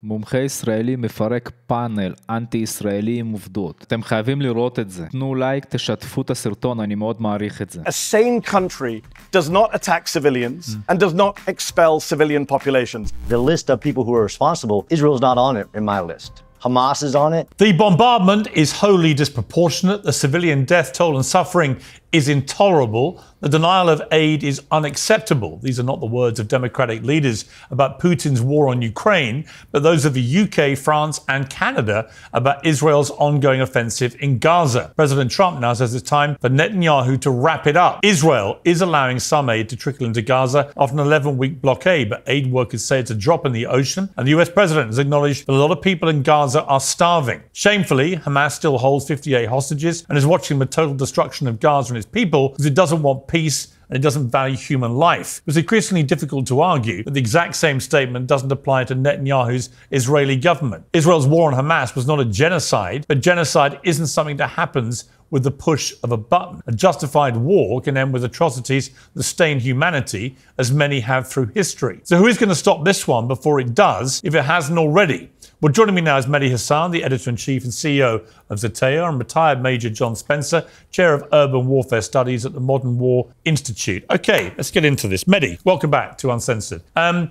מומחה ישראלי מפרק פאנל אנטי ישראלי עם עובדות. אתם חייבים לראות את זה. תנו לייק, תשתפו את הסרטון, אני מאוד מעריך את זה. A sane country does not attack civilians and does not expel civilian populations. The list of people who are responsible, Israel's not on it in my list. Hamas is on it. The bombardment is wholly disproportionate. The civilian death toll and suffering is intolerable. The denial of aid is unacceptable. These are not the words of democratic leaders about Putin's war on Ukraine, but those of the UK, France, and Canada about Israel's ongoing offensive in Gaza. President Trump now says it's time for Netanyahu to wrap it up. Israel is allowing some aid to trickle into Gaza after an 11-week blockade, but aid workers say it's a drop in the ocean. And the US president has acknowledged that a lot of people in Gaza are starving. Shamefully, Hamas still holds 58 hostages and is watching the total destruction of Gaza and its people because it doesn't want peace and it doesn't value human life. It was increasingly difficult to argue that the exact same statement doesn't apply to Netanyahu's Israeli government. Israel's war on Hamas was not a genocide, but genocide isn't something that happens with the push of a button. A justified war can end with atrocities that stain humanity, as many have through history. So who is going to stop this one before it does, if it hasn't already? Well, joining me now is Mehdi Hassan, the editor-in-chief and CEO of Zatea, and retired Major John Spencer, chair of urban warfare studies at the Modern War Institute. Okay, let's get into this. Mehdi, welcome back to Uncensored.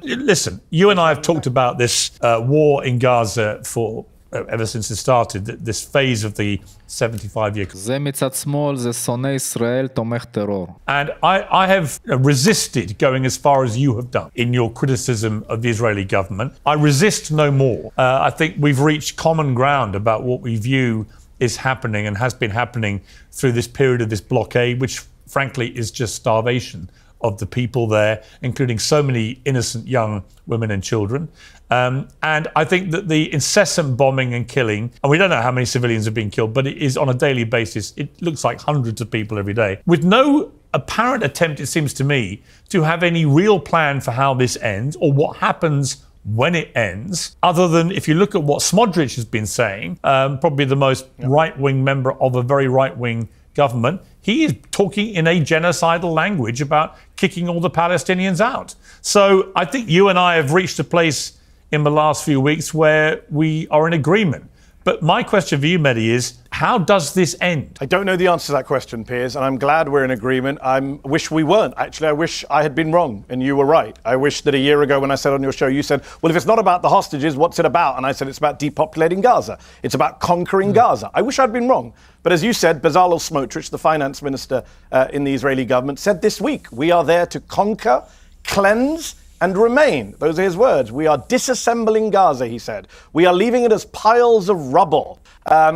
Listen, you and I have talked about this war in Gaza for ever since it started, this phase of the 75-year... זה מצד שמאל, זה שונא ישראל, תומך טרור. And I have resisted going as far as you have done in your criticism of the Israeli government. I resist no more. I think we've reached common ground about what we view is happening and has been happening through this period of this blockade, which frankly is just starvation of the people there, including so many innocent young women and children. And I think that the incessant bombing and killing, and we don't know how many civilians have been killed, but it is on a daily basis. It looks like hundreds of people every day, with no apparent attempt, it seems to me, to have any real plan for how this ends or what happens when it ends, other than if you look at what Smodrich has been saying, probably the most right-wing member of a very right-wing government, he is talking in a genocidal language about kicking all the Palestinians out. So I think you and I have reached a place in the last few weeks where we are in agreement. But my question for you, Mehdi, is how does this end? I don't know the answer to that question, Piers, and I'm glad we're in agreement. I wish we weren't. Actually, I wish I had been wrong and you were right. I wish that a year ago when I said on your show, you said, well, if it's not about the hostages, what's it about? And I said, it's about depopulating Gaza. It's about conquering Gaza. I wish I'd been wrong. But as you said, Bezalel Smotrich, the finance minister in the Israeli government, said this week, we are there to conquer, cleanse, and remain. Those are his words. We are disassembling Gaza, he said. We are leaving it as piles of rubble.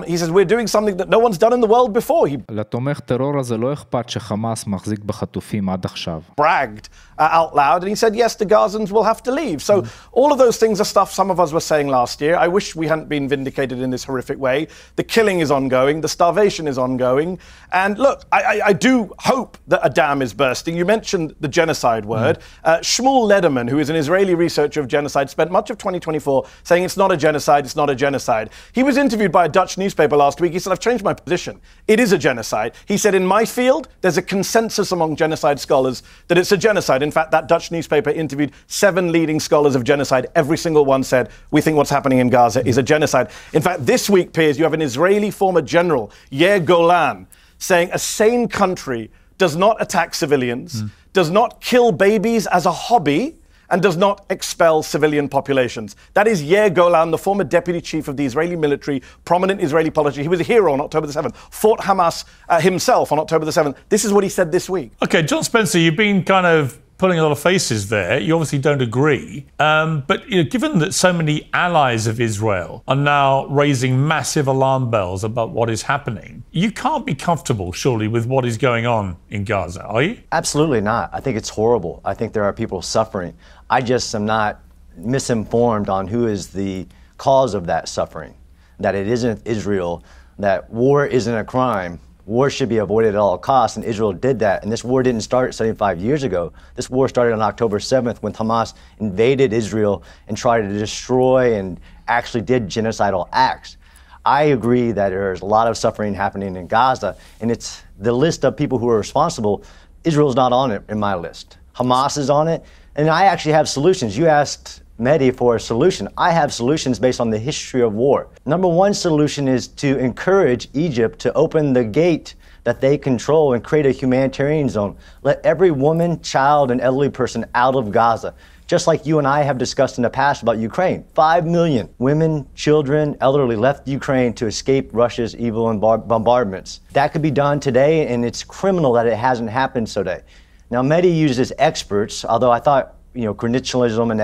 He says we're doing something that no one's done in the world before. He לתומך טרור הזה לא אכפת שחמאס מחזיק בחטופים עד עכשיו. bragged out loud and he said, yes, the Gazans will have to leave. So all of those things are stuff some of us were saying last year. I wish we hadn't been vindicated in this horrific way. The killing is ongoing. The starvation is ongoing. And look, I do hope that a dam is bursting. You mentioned the genocide word. Shmuel Lederman, who is an Israeli researcher of genocide, spent much of 2024 saying it's not a genocide, it's not a genocide. He was interviewed by a Dutch newspaper last week. He said, I've changed my position. It is a genocide. He said, in my field, there's a consensus among genocide scholars that it's a genocide. In fact, that Dutch newspaper interviewed 7 leading scholars of genocide. Every single one said, we think what's happening in Gaza is a genocide. In fact, this week, Piers, you have an Israeli former general, Yair Golan, saying a sane country does not attack civilians, does not kill babies as a hobby, and does not expel civilian populations. That is Yair Golan, the former deputy chief of the Israeli military, prominent Israeli politician. He was a hero on October the 7th, fought Hamas himself on October the 7th. This is what he said this week. Okay, John Spencer, you've been kind of pulling a lot of faces there. You obviously don't agree. But given that so many allies of Israel are now raising massive alarm bells about what is happening, you can't be comfortable, surely, with what is going on in Gaza, are you? Absolutely not. I think it's horrible. I think there are people suffering. I just am not misinformed on who is the cause of that suffering, that it isn't Israel, that war isn't a crime. War should be avoided at all costs, and Israel did that. And this war didn't start 75 years ago. This war started on October 7th when Hamas invaded Israel and tried to destroy and actually did genocidal acts. I agree that there's a lot of suffering happening in Gaza, and it's the list of people who are responsible. Israel's not on it in my list. Hamas is on it, and I actually have solutions. You asked Mehdi for a solution. I have solutions based on the history of war. Number one solution is to encourage Egypt to open the gate that they control and create a humanitarian zone. Let every woman, child, and elderly person out of Gaza. Just like you and I have discussed in the past about Ukraine. 5 million women, children, elderly left Ukraine to escape Russia's evil and bombardments. That could be done today, and it's criminal that it hasn't happened today. Now, Mehdi uses experts, although I thought credentialism and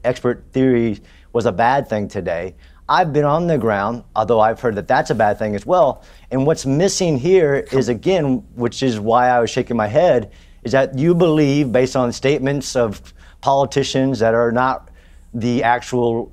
expert theory was a bad thing today. I've been on the ground, although I've heard that that's a bad thing as well. And what's missing here is, again, which is why I was shaking my head, is that you believe, based on statements of politicians that are not the actual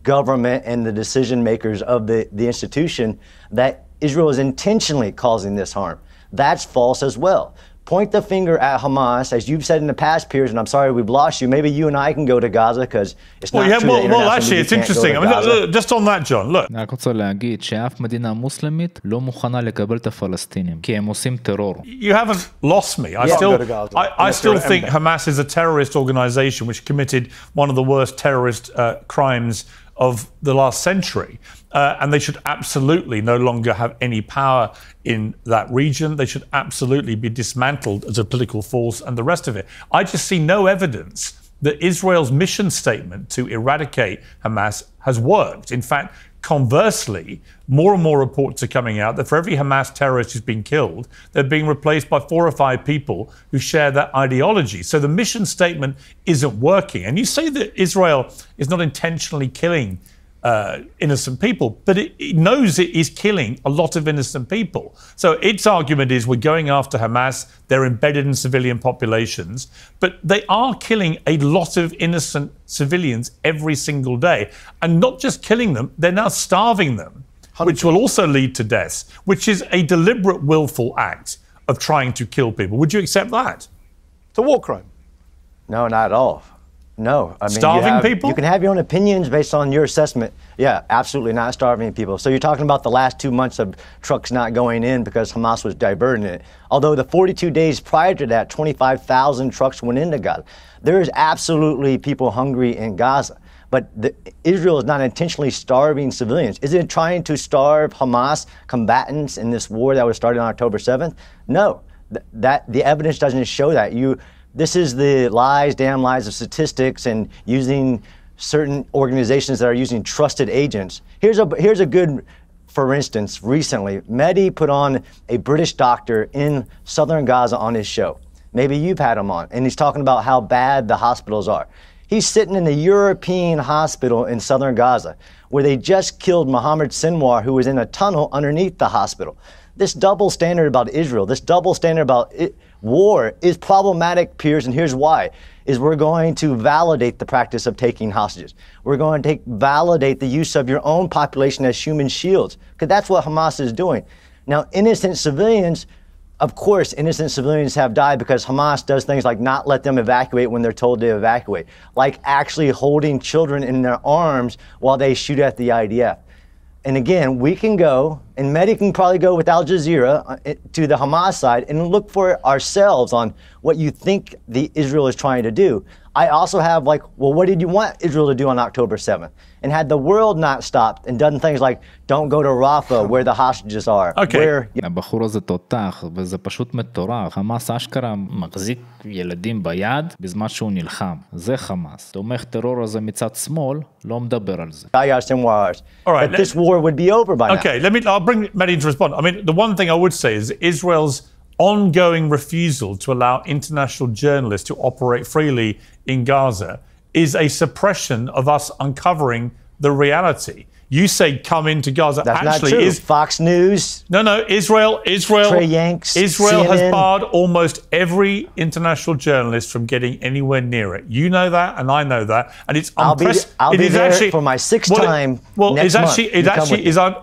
government and the decision makers of the institution, that Israel is intentionally causing this harm. That's false as well. Point the finger at Hamas, as you've said in the past, Piers, and I'm sorry we've lost you. Maybe you and I can go to Gaza, because it's not true that well, actually, it's interesting. I mean, look, just on that, John, look. אני רק רוצה להגיד שאף מדינה מוסלמית לא מוכנה לקבל את הפלסטינים, כי הם עושים טרור. You haven't lost me. I still think Hamas is a terrorist organization which committed one of the worst terrorist crimes of the last century. And they should absolutely no longer have any power in that region. They should absolutely be dismantled as a political force and the rest of it. I just see no evidence that Israel's mission statement to eradicate Hamas has worked. In fact, conversely, more and more reports are coming out that for every Hamas terrorist who's been killed, they're being replaced by 4 or 5 people who share that ideology. So the mission statement isn't working. And you say that Israel is not intentionally killing innocent people, but it knows it is killing a lot of innocent people. So its argument is we're going after Hamas, they're embedded in civilian populations, but they are killing a lot of innocent civilians every single day. And not just killing them, they're now starving them, which will also lead to deaths, which is a deliberate, willful act of trying to kill people. Would you accept that? It's a war crime. No, not at all. No. I mean, starving people? You can have your own opinions based on your assessment. Yeah, absolutely not starving people. So you're talking about the last 2 months of trucks not going in because Hamas was diverting it. Although the 42 days prior to that, 25,000 trucks went into Gaza. There is absolutely people hungry in Gaza. But Israel is not intentionally starving civilians. Is it trying to starve Hamas combatants in this war that was started on October 7th? No. The evidence doesn't show that. This is the lies, damn lies of statistics and using certain organizations that are using trusted agents. Here's a good, for instance, recently, Mehdi put on a British doctor in southern Gaza on his show. Maybe you've had him on, and he's talking about how bad the hospitals are. He's sitting in the European hospital in southern Gaza, where they just killed Mohammed Sinwar, who was in a tunnel underneath the hospital. This double standard about Israel, this double standard about war is problematic, Piers, and here's why. Is we're going to validate the practice of taking hostages. We're going to validate the use of your own population as human shields, because that's what Hamas is doing. Now, innocent civilians, of course, innocent civilians have died because Hamas does things like not let them evacuate when they're told to evacuate, like actually holding children in their arms while they shoot at the IDF. And again, we can go, and Mehdi can probably go with Al Jazeera to the Hamas side and look for ourselves on what you think the Israel is trying to do. I also have what did you want Israel to do on October 7th? And had the world not stopped and done things like don't go to Rafah where the hostages are. Okay. הבחור הזה תותח, וזה פשוט מטורף. חמאס אשכרה מחזיק ילדים ביד בזמן שהוא נלחם. זה חמאס. תומך טרור הזה מצד שמאל, לא מדבר על זה. All right, this war would be over by now. Okay, I'll bring Mehdi to respond. I mean, the one thing I would say is Israel's ongoing refusal to allow international journalists to operate freely in Gaza is a suppression of us uncovering the reality. You say come into Gaza. That's actually not true. Fox News. No. Israel Trey Yanks, Israel CNN. has barred almost every international journalist from getting anywhere near it. You know that, and I know that, and it's unprecedented. I'll be there for my 6th time.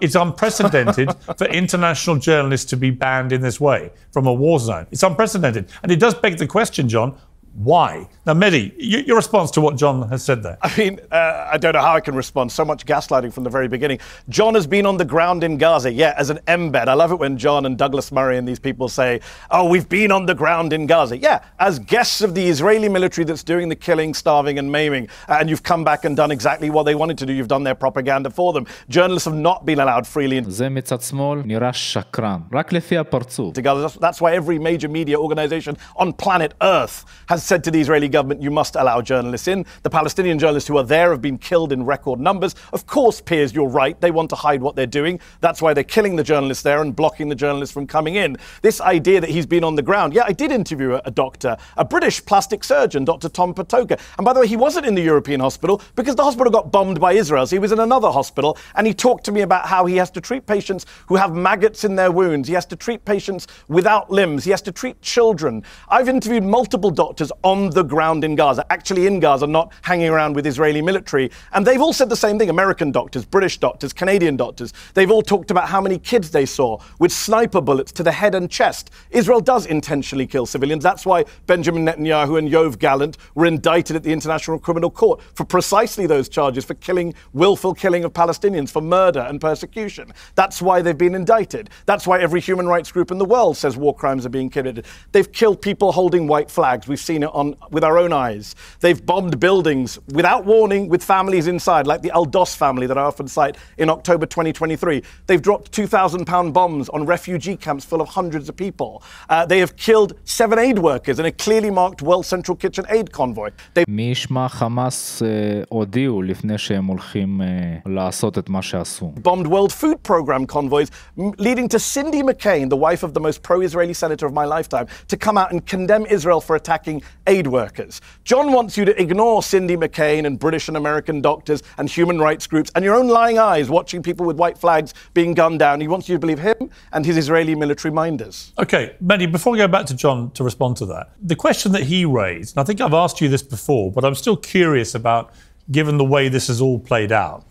It's unprecedented for international journalists to be banned in this way from a war zone. It's unprecedented, and it does beg the question, John. Why? Now, Mehdi, your response to what John has said there. I mean, I don't know how I can respond. So much gaslighting from the very beginning. John has been on the ground in Gaza, yeah, as an embed. I love it when John and Douglas Murray and these people say, oh, we've been on the ground in Gaza. Yeah, as guests of the Israeli military that's doing the killing, starving and maiming, and you've come back and done exactly what they wanted to do. You've done their propaganda for them. Journalists have not been allowed freely into זה מצד שמאל נראה שקרן, רק לפי הפרצוף. Gaza. That's why every major media organization on planet Earth has said to the Israeli government, you must allow journalists in. The Palestinian journalists who are there have been killed in record numbers. Of course, Piers, you're right. They want to hide what they're doing. That's why they're killing the journalists there and blocking the journalists from coming in. This idea that he's been on the ground. Yeah, I did interview a doctor, a British plastic surgeon, Dr. Tom Patoka. And by the way, he wasn't in the European hospital because the hospital got bombed by Israel. So he was in another hospital and he talked to me about how he has to treat patients who have maggots in their wounds. He has to treat patients without limbs. He has to treat children. I've interviewed multiple doctors on the ground in Gaza, actually in Gaza, not hanging around with Israeli military. And they've all said the same thing. American doctors, British doctors, Canadian doctors. They've all talked about how many kids they saw with sniper bullets to the head and chest. Israel does intentionally kill civilians. That's why Benjamin Netanyahu and Yoav Gallant were indicted at the International Criminal Court for precisely those charges, for killing, willful killing of Palestinians, for murder and persecution. That's why they've been indicted. That's why every human rights group in the world says war crimes are being committed. They've killed people holding white flags. We've seen it with our own eyes. They've bombed buildings without warning with families inside, like the Al-Dos family that I often cite in October 2023. They've dropped 2,000-pound bombs on refugee camps full of hundreds of people. They have killed 7 aid workers in a clearly marked World Central Kitchen aid convoy. מי ישמע חמאס הודיעו לפני שהם הולכים לעשות את מה שעשו. Bombed World Food Program convoys, leading to Cindy McCain, the wife of the most pro-Israeli senator of my lifetime, to come out and condemn Israel for attacking aid workers. John wants you to ignore Cindy McCain and British and American doctors and human rights groups and your own lying eyes watching people with white flags being gunned down. He wants you to believe him and his Israeli military minders. Okay, Mehdi, before we go back to John to respond to that, the question that he raised, and I think I've asked you this before, but I'm still curious about, given the way this has all played out,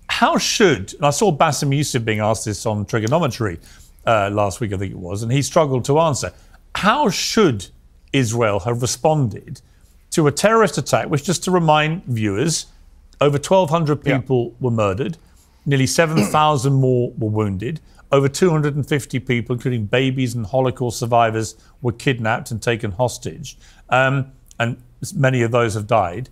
how should, and I saw Bassem Youssef being asked this on trigonometry last week, I think it was, and he struggled to answer. How should Israel have responded to a terrorist attack, which, just to remind viewers, over 1,200 people were murdered, nearly 7,000 more were wounded, over 250 people, including babies and Holocaust survivors, were kidnapped and taken hostage, and many of those have died.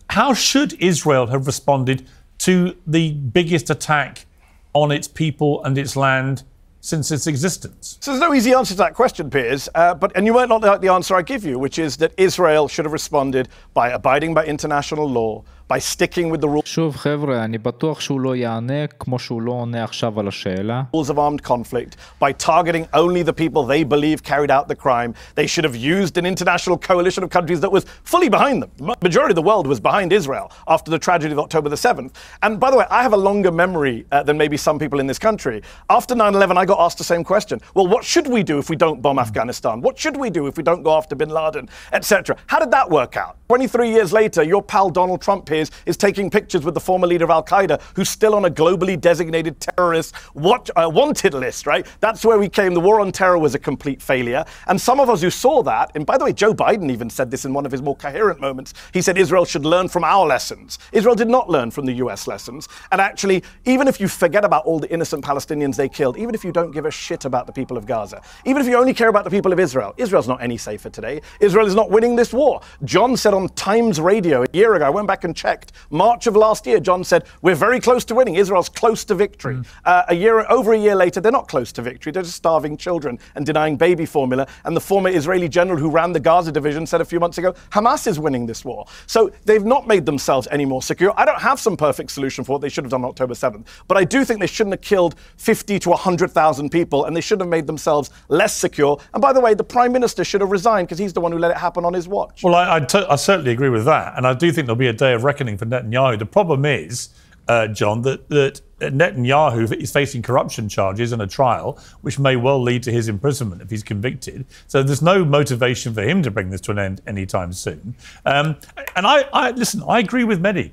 How should Israel have responded to the biggest attack on its people and its land since its existence? So there's no easy answer to that question, Piers, and you might not like the answer I give you, which is that Israel should have responded by abiding by international law, by sticking with the rules שוב חבר'ה, אני בטוח שהוא לא יענה כמו שהוא לא עונה עכשיו על השאלה. of armed conflict, by targeting only the people they believe carried out the crime. They should have used an international coalition of countries that was fully behind them. The majority of the world was behind Israel after the tragedy of October the 7th. And by the way, I have a longer memory than maybe some people in this country. After 9/11, I got asked the same question. Well, what should we do if we don't bomb Afghanistan? What should we do if we don't go after bin Laden, etc.? How did that work out? 23 years later, your pal Donald Trump here is taking pictures with the former leader of Al-Qaeda, who's still on a globally designated terrorist wanted list, right? That's where we came. The war on terror was a complete failure. And some of us who saw that, and by the way, Joe Biden even said this in one of his more coherent moments, he said Israel should learn from our lessons. Israel did not learn from the US lessons. And actually, even if you forget about all the innocent Palestinians they killed, even if you don't give a shit about the people of Gaza, even if you only care about the people of Israel, Israel's not any safer today. Israel is not winning this war. John said on Times Radio a year ago, I went back and checked, March of last year, John said, we're very close to winning. Israel's close to victory. Over a year later, they're not close to victory. They're just starving children and denying baby formula. And the former Israeli general who ran the Gaza division said a few months ago, Hamas is winning this war. So they've not made themselves any more secure. I don't have some perfect solution for what they should have done on October 7th. But I do think they shouldn't have killed 50 to 100,000 people, and they should have made themselves less secure. And by the way, the Prime Minister should have resigned because he's the one who let it happen on his watch. Well, I certainly agree with that. And I do think there'll be a day of reckoning for Netanyahu. The problem is, John, that Netanyahu is facing corruption charges in a trial, which may well lead to his imprisonment if he's convicted. So there's no motivation for him to bring this to an end anytime soon. And listen, I agree with Mehdi.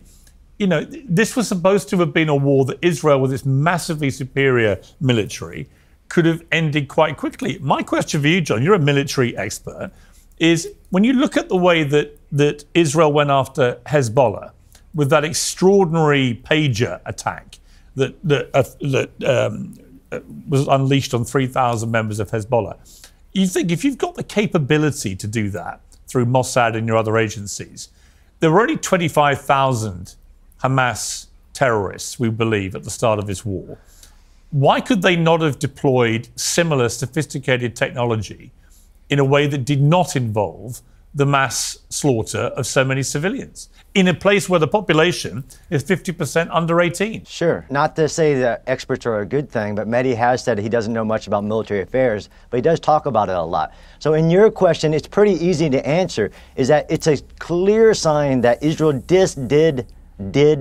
You know, this was supposed to have been a war that Israel, with its massively superior military, could have ended quite quickly. My question for you, John, you're a military expert. is when you look at the way that Israel went after Hezbollah with that extraordinary pager attack that was unleashed on 3,000 members of Hezbollah, you think if you've got the capability to do that through Mossad and your other agencies, there were only 25,000 Hamas terrorists, we believe, at the start of this war. Why could they not have deployed similar sophisticated technology in a way that did not involve the mass slaughter of so many civilians in a place where the population is 50% under 18? Sure. Not to say that experts are a good thing, but Mehdi has said he doesn't know much about military affairs, but he does talk about it a lot. So in your question, it's pretty easy to answer, is that it's a clear sign that Israel did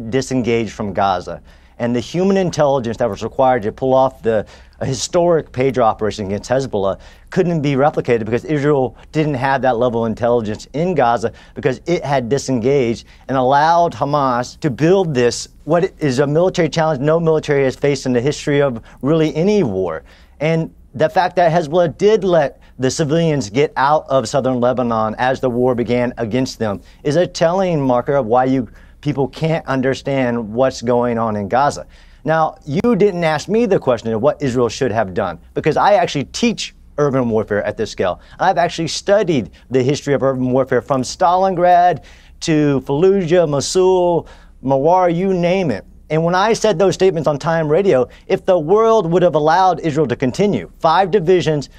disengage from Gaza. And the human intelligence that was required to pull off a historic pager operation against Hezbollah couldn't be replicated because Israel didn't have that level of intelligence in Gaza because it had disengaged and allowed Hamas to build this, what is a military challenge no military has faced in the history of really any war. And the fact that Hezbollah did let the civilians get out of southern Lebanon as the war began against them is a telling marker of why people can't understand what's going on in Gaza. Now, you didn't ask me the question of what Israel should have done, because I actually teach urban warfare at this scale. I've actually studied the history of urban warfare from Stalingrad to Fallujah, Mosul, Mawar, you name it. And when I said those statements on Time Radio, if the world would have allowed Israel to continue, 5 divisions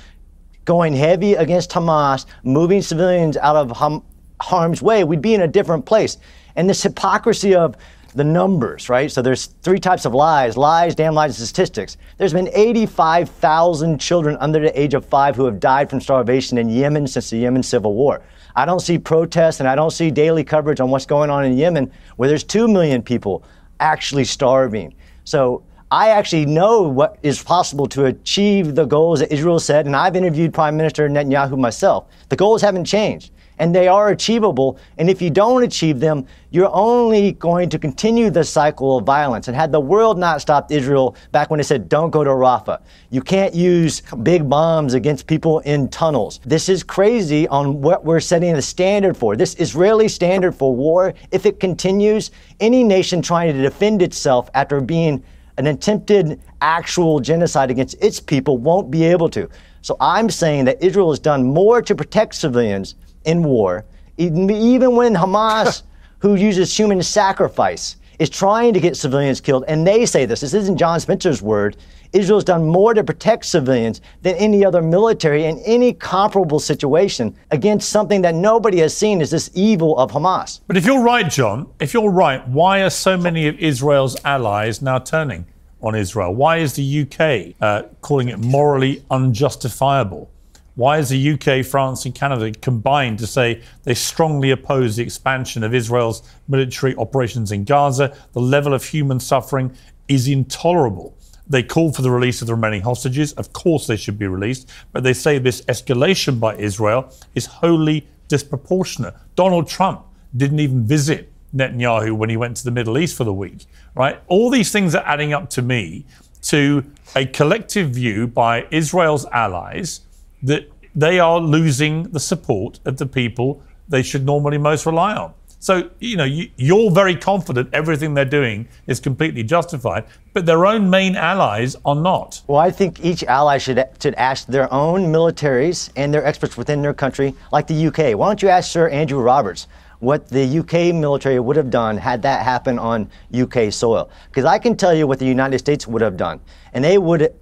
going heavy against Hamas, moving civilians out of harm's way, we'd be in a different place. And this hypocrisy of the numbers, right? So there's 3 types of lies, damn lies, and statistics. There's been 85,000 children under the age of 5 who have died from starvation in Yemen since the Yemen civil war. I don't see protests and I don't see daily coverage on what's going on in Yemen where there's 2 million people actually starving. So I actually know what is possible to achieve the goals that Israel set, and I've interviewed Prime Minister Netanyahu myself. The goals haven't changed. And they are achievable. And if you don't achieve them, you're only going to continue the cycle of violence. And had the world not stopped Israel back when they said, don't go to Rafah, you can't use big bombs against people in tunnels. This is crazy on what we're setting the standard for. This Israeli standard for war, if it continues, any nation trying to defend itself after being an attempted actual genocide against its people won't be able to. So I'm saying that Israel has done more to protect civilians in war, even when Hamas, who uses human sacrifice, is trying to get civilians killed, and they say this isn't John Spencer's word, Israel's done more to protect civilians than any other military in any comparable situation against something that nobody has seen as this evil of Hamas. But if you're right, John, if you're right, why are so many of Israel's allies now turning on Israel? Why is the UK calling it morally unjustifiable? Why is the UK, France and Canada combined to say they strongly oppose the expansion of Israel's military operations in Gaza? The level of human suffering is intolerable. They call for the release of the remaining hostages. Of course they should be released, but they say this escalation by Israel is wholly disproportionate. Donald Trump didn't even visit Netanyahu when he went to the Middle East for the week, right? All these things are adding up to me to a collective view by Israel's allies that they are losing the support of the people they should normally most rely on. So, you're very confident everything they're doing is completely justified, but their own main allies are not. Well, I think each ally should ask their own militaries and their experts within their country, like the UK. Why don't you ask Sir Andrew Roberts what the UK military would have done had that happened on UK soil? Because I can tell you what the United States would have done, and they would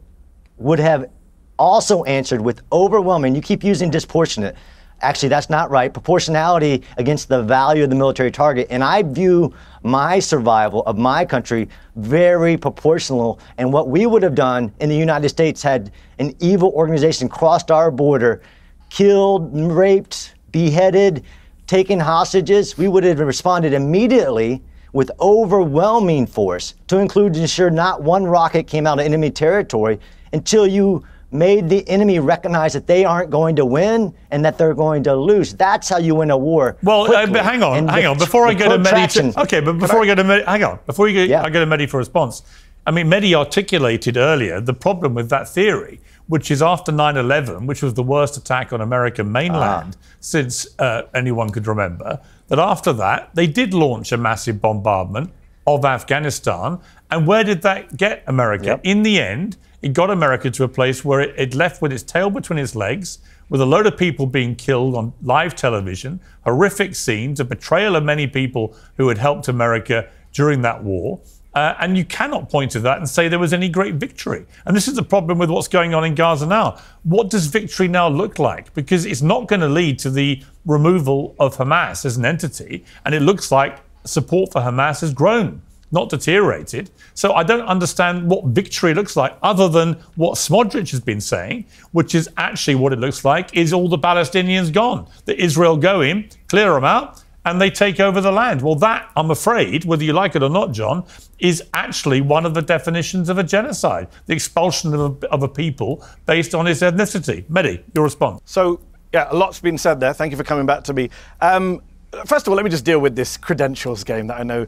have also answered with overwhelming, you keep using disproportionate. Actually, that's not right. Proportionality against the value of the military target. And I view my survival of my country very proportional. And what we would have done in the United States had an evil organization crossed our border, killed, raped, beheaded, taken hostages, we would have responded immediately with overwhelming force to ensure not one rocket came out of enemy territory until you made the enemy recognize that they aren't going to win and that they're going to lose. That's how you win a war. Well, but hang on. Before I go to Mehdi, I go to Mehdi for a response. I mean, Mehdi articulated earlier the problem with that theory, which is after 9/11, which was the worst attack on American mainland since anyone could remember, that after that, they did launch a massive bombardment of Afghanistan. And where did that get America? Yep. In the end, it got America to a place where it left with its tail between its legs, with a load of people being killed on live television, horrific scenes, a betrayal of many people who had helped America during that war. And you cannot point to that and say there was any great victory. And this is the problem with what's going on in Gaza now. What does victory now look like? Because it's not going to lead to the removal of Hamas as an entity. And it looks like support for Hamas has grown, not deteriorated. So I don't understand what victory looks like other than what Smodrich has been saying, which is actually what it looks like is all the Palestinians gone. That Israel go in, clear them out, and they take over the land. Well, that, I'm afraid, whether you like it or not, John, is actually one of the definitions of a genocide, the expulsion of a people based on its ethnicity. Mehdi, your response. So, yeah, a lot's been said there. Thank you for coming back to me. First of all, let me just deal with this credentials game that I know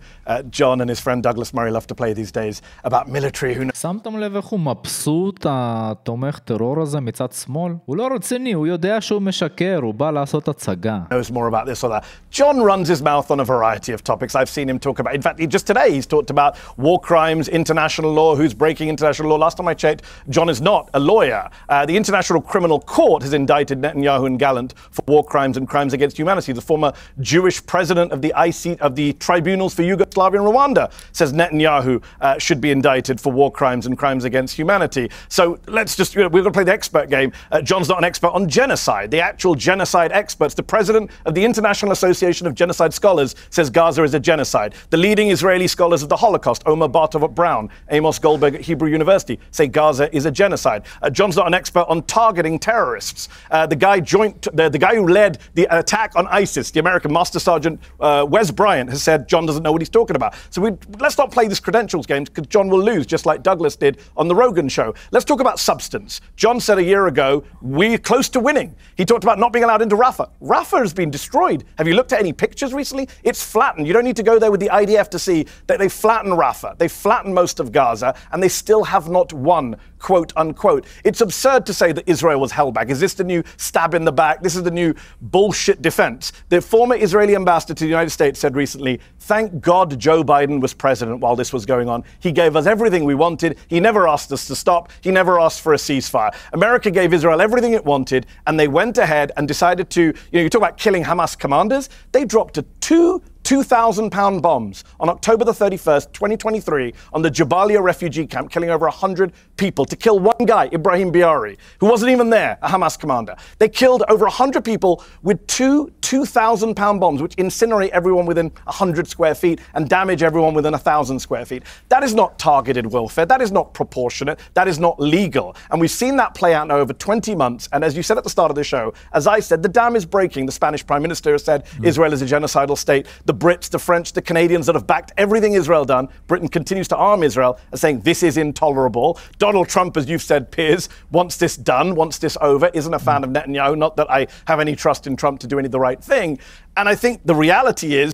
John and his friend Douglas Murray love to play these days about military. Who שמתם לב איך הוא מבסוט, התומך טרור הזה מצד שמאל? הוא לא רציני, הוא יודע שהוא משקר, הוא בא לעשות הצגה. knows more about this or that. John runs his mouth on a variety of topics. I've seen him talk about, in fact, just today he's talked about war crimes, international law, who's breaking international law. Last time I checked, John is not a lawyer. The International Criminal Court has indicted Netanyahu and Gallant for war crimes and crimes against humanity. The former Jewish president of the tribunals for Yugoslavia and Rwanda says Netanyahu should be indicted for war crimes and crimes against humanity. So let's just, we're going to play the expert game. John's not an expert on genocide. The actual genocide experts, the president of the International Association of Genocide Scholars says Gaza is a genocide. The leading Israeli scholars of the Holocaust, Omer Bartov at Brown, Amos Goldberg at Hebrew University, say Gaza is a genocide. John's not an expert on targeting terrorists. The guy who led the attack on ISIS, the American Master Sergeant Wes Bryant, has said John doesn't know what he's talking about. So let's not play this credentials game because John will lose, just like Douglas did on the Rogan show. Let's talk about substance. John said a year ago, we're close to winning. He talked about not being allowed into Rafah. Rafah has been destroyed. Have you looked at any pictures recently? It's flattened. You don't need to go there with the IDF to see that they flattened Rafah. They flattened most of Gaza, and they still have not won, quote unquote. It's absurd to say that Israel was held back. Is this the new stab in the back? This is the new bullshit defense. The former Israeli ambassador to the United States said recently, thank God Joe Biden was president while this was going on. He gave us everything we wanted. He never asked us to stop. He never asked for a ceasefire. America gave Israel everything it wanted, and they went ahead and decided to, you talk about killing Hamas commanders, they dropped two 2,000-pound bombs on October the 31st, 2023, on the Jabalia refugee camp, killing over 100 people, to kill one guy, Ibrahim Biari, who wasn't even there, a Hamas commander. They killed over 100 people with two 2,000-pound bombs, which incinerate everyone within 100 square feet and damage everyone within 1,000 square feet. That is not targeted warfare. That is not proportionate. That is not legal. And we've seen that play out now over 20 months. And as you said at the start of the show, as I said, the dam is breaking. The Spanish Prime Minister has said Israel is a genocidal state. The Brits, the French, the Canadians that have backed everything Israel done, Britain continues to arm Israel, are saying this is intolerable. Donald Trump, as you've said, Piers, wants this done, wants this over, isn't a fan of Netanyahu. Not that I have any trust in Trump to do any of the right thing. And I think the reality is,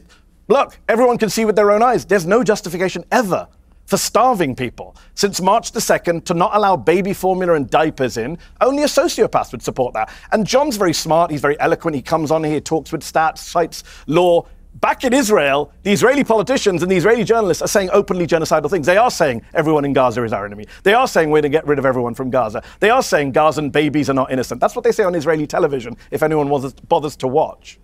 look, everyone can see with their own eyes, there's no justification ever for starving people. Since March the 2nd, to not allow baby formula and diapers in, only a sociopath would support that. And John's very smart, he's very eloquent, he comes on here, talks with stats, cites law. Back in Israel, the Israeli politicians and the Israeli journalists are saying openly genocidal things. They are saying everyone in Gaza is our enemy. They are saying we're going to get rid of everyone from Gaza. They are saying Gazan babies are not innocent. That's what they say on Israeli television, if anyone bothers to watch.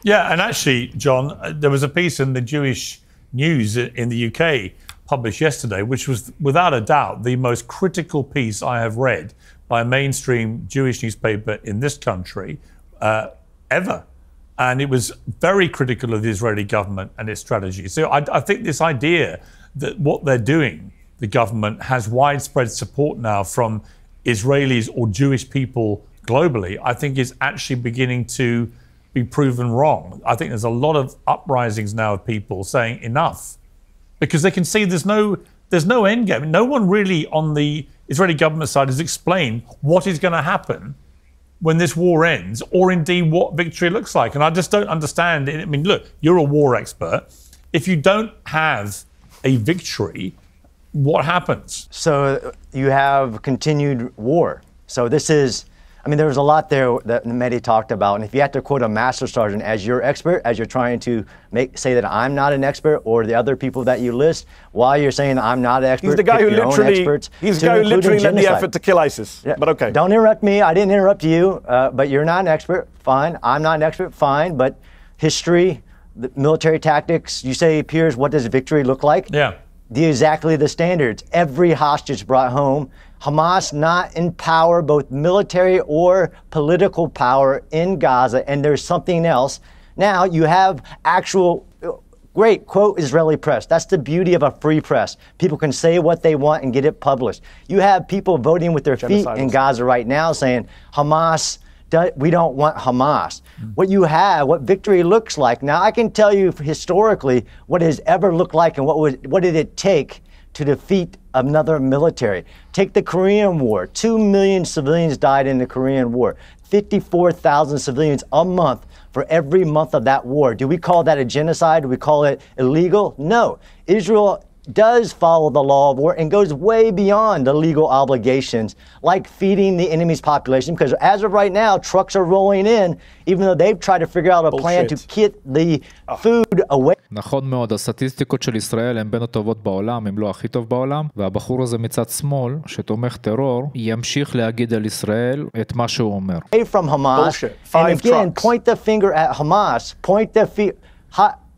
Yeah, and actually, John, there was a piece in the Jewish News in the UK published yesterday, which was without a doubt the most critical piece I have read by a mainstream Jewish newspaper in this country ever. And it was very critical of the Israeli government and its strategy. So I think this idea that what they're doing, the government, has widespread support now from Israelis or Jewish people globally, I think is actually beginning to be proven wrong. I think there's a lot of uprisings now of people saying enough, because they can see there's no end game. No one really on the Israeli government side has explained what is going to happen when this war ends, or indeed what victory looks like. And I just don't understand it. I mean, look, you're a war expert. If you don't have a victory, what happens? So you have continued war. So this is, I mean, there was a lot there that Mehdi talked about. And if you have to quote a master sergeant as your expert, as you're trying to say that I'm not an expert, or the other people that you list, while you're saying I'm not an expert, he's the guy who literally, led the effort to kill ISIS. Yeah. But okay. Don't interrupt me. I didn't interrupt you. But you're not an expert. Fine. I'm not an expert. Fine. But history, the military tactics, you say, Piers, what does victory look like? Yeah. Exactly the standards. Every hostage brought home. Hamas not in power, both military or political power in Gaza, and there's something else. Now you have actual, great, quote, Israeli press. That's the beauty of a free press. People can say what they want and get it published. You have people voting with their feet in Gaza right now saying, Hamas, we don't want Hamas. What you have, what victory looks like. Now, I can tell you historically what it has ever looked like and what did it take to defeat another military. Take the Korean War. 2 million civilians died in the Korean War. 54,000 civilians a month for every month of that war. Do we call that a genocide? Do we call it illegal? No. Israel does follow the law of war and goes way beyond the legal obligations, like feeding the enemy's population, because as of right now, trucks are rolling in, even though they've tried to figure out a plan to get the food away. נכון מאוד, הסטטיסטיקות של ישראל הן בין הטובות בעולם, אם לא הכי טוב בעולם, והבחור הזה מצד שמאל, שתומך טרור, ימשיך להגיד על ישראל את מה שהוא אומר. From Hamas, and again, point the finger at Hamas, point the finger.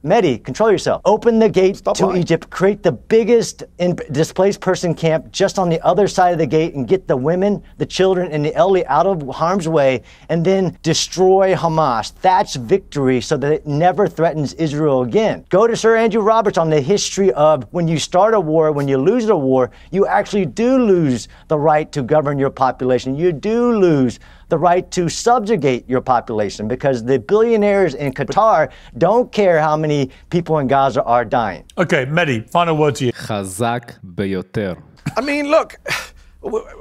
Mehdi, control yourself. Open the gate to Egypt, create the biggest displaced person camp just on the other side of the gate and get the women, the children, and the elderly out of harm's way, and then destroy Hamas. That's victory so that it never threatens Israel again. Go to Sir Andrew Roberts on the history of when you start a war, when you lose a war, you actually do lose the right to govern your population. You do lose the right to subjugate your population because the billionaires in Qatar don't care how many people in Gaza are dying. Okay, Mehdi, final word to you. חזק ביותר. I mean, look,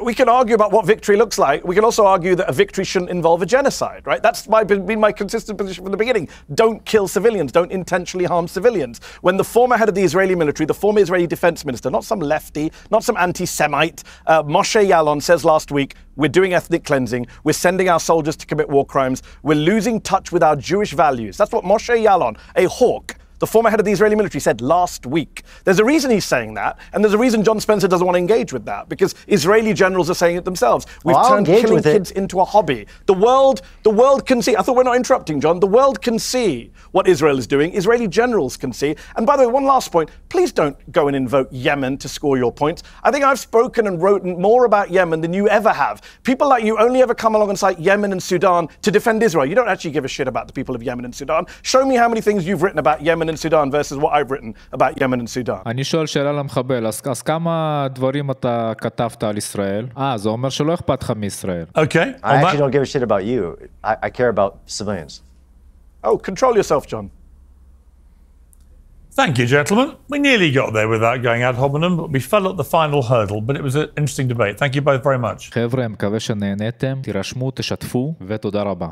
we can argue about what victory looks like. We can also argue that a victory shouldn't involve a genocide, right? That's been my consistent position from the beginning. Don't kill civilians. Don't intentionally harm civilians. When the former head of the Israeli military, the former Israeli defense minister, not some lefty, not some anti-Semite, Moshe Yaalon says last week, we're doing ethnic cleansing. We're sending our soldiers to commit war crimes. We're losing touch with our Jewish values. That's what Moshe Yaalon, a hawk, the former head of the Israeli military, said last week. There's a reason he's saying that, and there's a reason John Spencer doesn't want to engage with that, because Israeli generals are saying it themselves. We've turned killing kids into a hobby. The world can see. I thought we're not interrupting, John. The world can see what Israel is doing. Israeli generals can see. And by the way, one last point, please don't go and invoke Yemen to score your points. I think I've spoken and written more about Yemen than you ever have. People like you only ever come along and cite Yemen and Sudan to defend Israel. You don't actually give a shit about the people of Yemen and Sudan. Show me how many things you've written about Yemen and Sudan versus what I've written about Yemen and Sudan. אני שואל שאלה למחבל, אז כמה דברים אתה כתבת על ישראל? זה אומר שלא אכפת לך מישראל. Okay. I actually don't give a shit about you. I care about civilians. Oh, control yourself, John. Thank you, gentlemen. We nearly got there without going ad hominem, but we fell at the final hurdle, but it was an interesting debate. Thank you both very much. חבר'ה, מקווה שנהנתם, תירשמו, תשתפו, ותודה רבה.